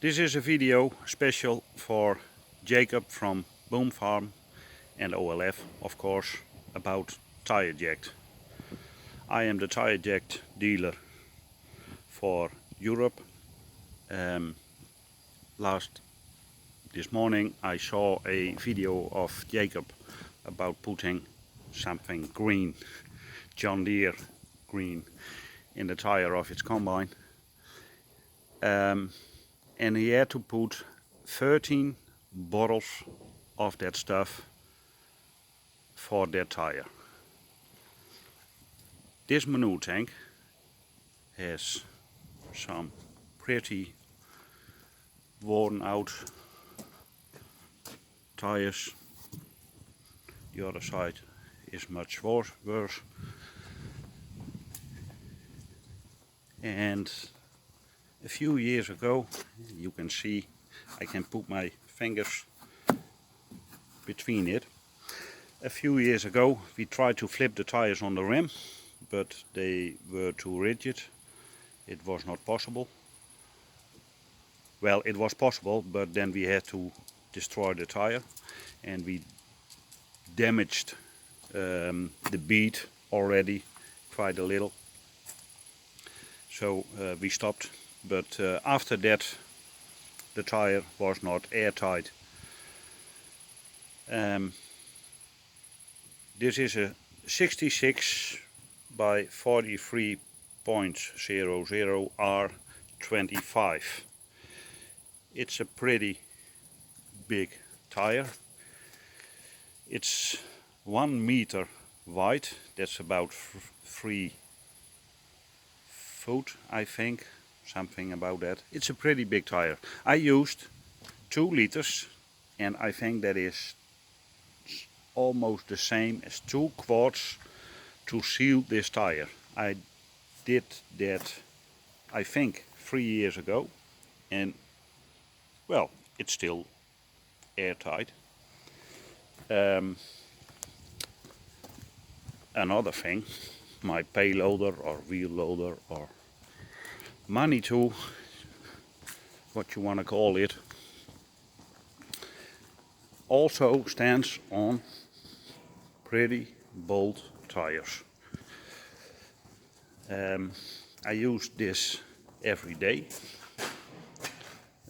This is a video special for Jacob from Boehm Farm and OLF, of course, about TireJect. I am the TireJect dealer for Europe. This morning I saw a video of Jacob about putting something green, John Deere green, in the tire of its combine. And he had to put 13 bottles of that stuff for that tire. This manure tank has some pretty worn out tires. The other side is much worse. And a few years ago, you can see, I can put my fingers between it. A few years ago we tried to flip the tires on the rim, but they were too rigid. It was not possible. Well, it was possible, but then we had to destroy the tire, and we damaged the bead already quite a little. So we stopped, but after that the tire was not airtight. This is a 66 by 43.00 R25. It's a pretty big tire. It's 1 meter wide. That's about 3 foot, I think, something about that. It's a pretty big tire. I used 2 liters, and I think that is almost the same as 2 quarts to seal this tire. I did that, I think, 3 years ago, and well, it's still airtight. Another thing, my payloader or wheel loader or money tool, what you want to call it, also stands on pretty bold tires. I use this every day.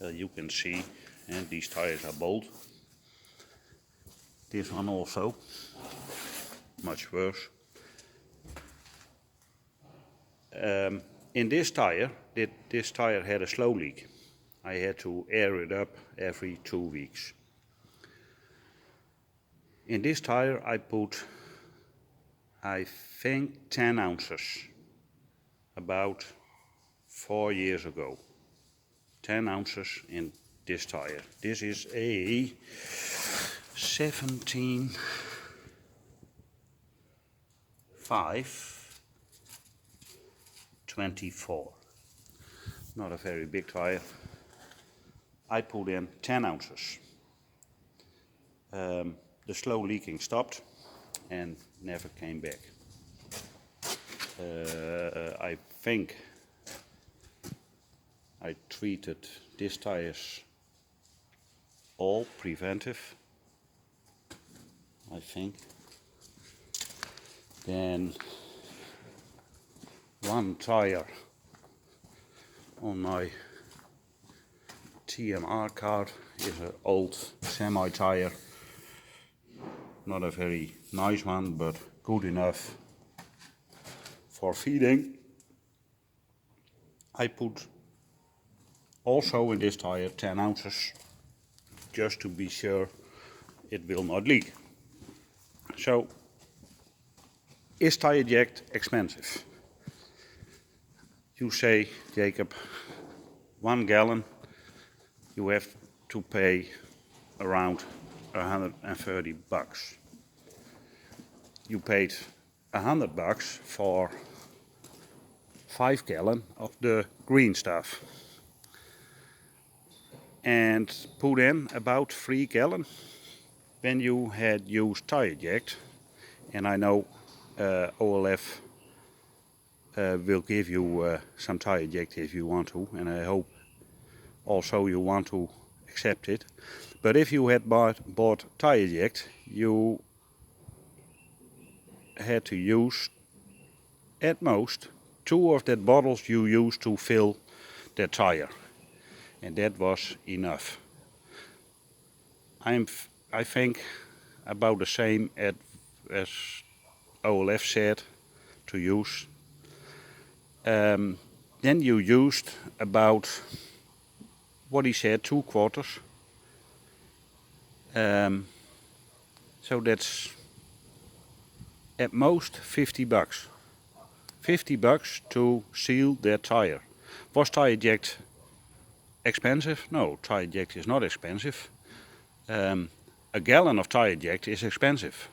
You can see, and these tires are bold. This one also, much worse. In this tire had a slow leak. I had to air it up every 2 weeks. In this tire I put, I think, 10 ounces, about 4 years ago. 10 ounces in this tire. This is a 17.5/24. Not a very big tire. I put in 10 ounces. The slow leaking stopped and never came back. I think I treated these tires all preventive, I think. Then one tire on my TMR card is an old semi tire. Not a very nice one, but good enough for feeding. I put also in this tire 10 ounces, just to be sure it will not leak. So, is TireJect expensive? You say, Jacob, 1 gallon you have to pay around 130 bucks. You paid 100 bucks for 5 gallon of the green stuff, and put in about 3 gallon when you had used TireJect. And I know OLF will give you some TireJect if you want to, and I hope also you want to accept it. But if you had bought TireJect, you had to use at most 2 of that bottles you used to fill the tire, and that was enough. I think about the same as OLF said to use. Then you used about what he said, 2 quarters. So that's at most 50 bucks. 50 bucks to seal their tire. Was TireJect expensive? No, TireJect is not expensive. A gallon of TireJect is expensive,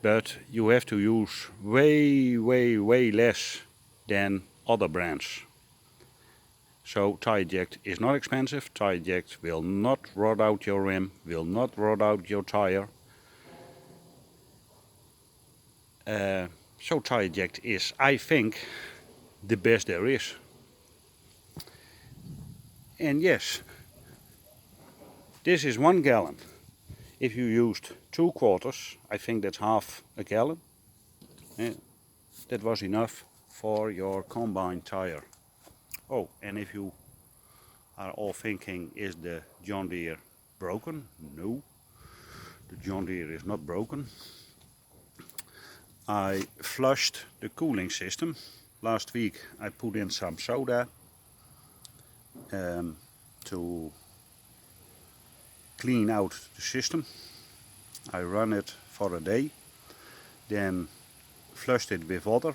but you have to use way less than other brands. So TireJect is not expensive. TireJect will not rot out your rim, will not rot out your tire. So TireJect is, I think, the best there is. And yes, this is 1 gallon. If you used 2 quarters, I think that's half a gallon. That was enough for your combine tire. Oh, and if you are all thinking, is the John Deere broken? No, the John Deere is not broken. I flushed the cooling system. Last week I put in some soda to clean out the system. I run it for a day, then flushed it with water,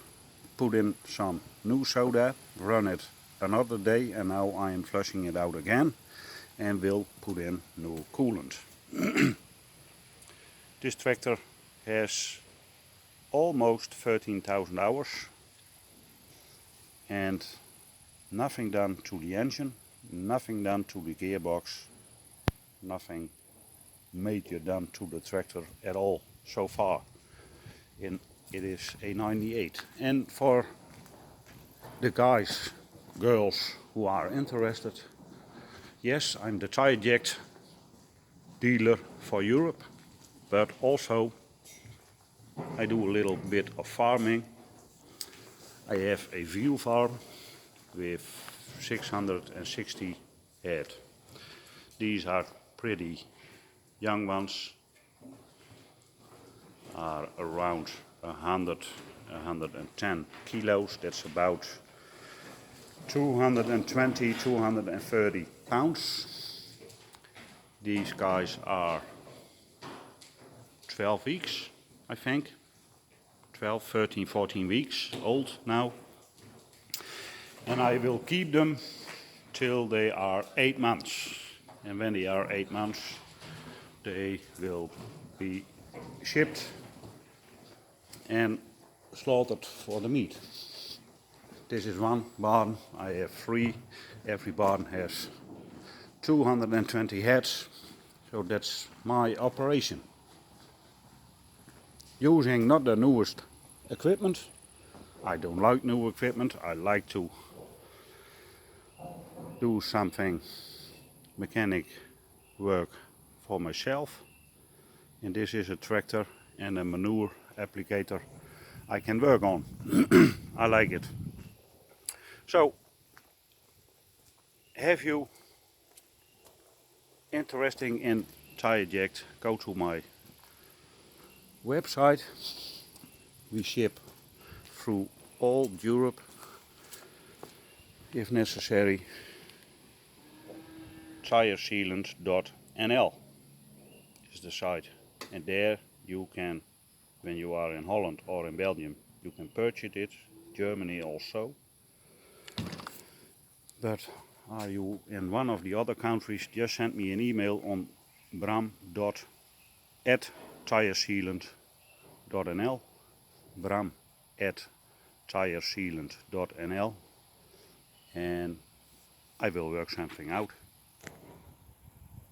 put in some new soda, run it another day, and now I am flushing it out again and will put in new coolant. This tractor has almost 13,000 hours and nothing done to the engine, nothing done to the gearbox, nothing major done to the tractor at all so far. And it is a 98. And for the guys, girls who are interested, yes, I'm the TireJect dealer for Europe, but also I do a little bit of farming. I have a veal farm with 660 head. These are pretty young ones, are around 110 kilos. That's about 220, 230 pounds. These guys are 12 weeks, I think. 12, 13, 14 weeks old now. And I will keep them till they are 8 months. And when they are 8 months, they will be shipped and slaughtered for the meat. This is 1 barn. I have 3. Every barn has 220 heads. So that's my operation. Using not the newest equipment. I don't like new equipment. I like to do something mechanic work for myself. And this is a tractor and a manure applicator I can work on. I like it. So, have you interested in TireJect? Go to my website. We ship through all Europe if necessary. TireSealant.nl is the site, and there you can, when you are in Holland or in Belgium, you can purchase it. Germany also. But are you in one of the other countries, just send me an email on bram.tiresealant.nl, bram@tiresealant.nl, and I will work something out.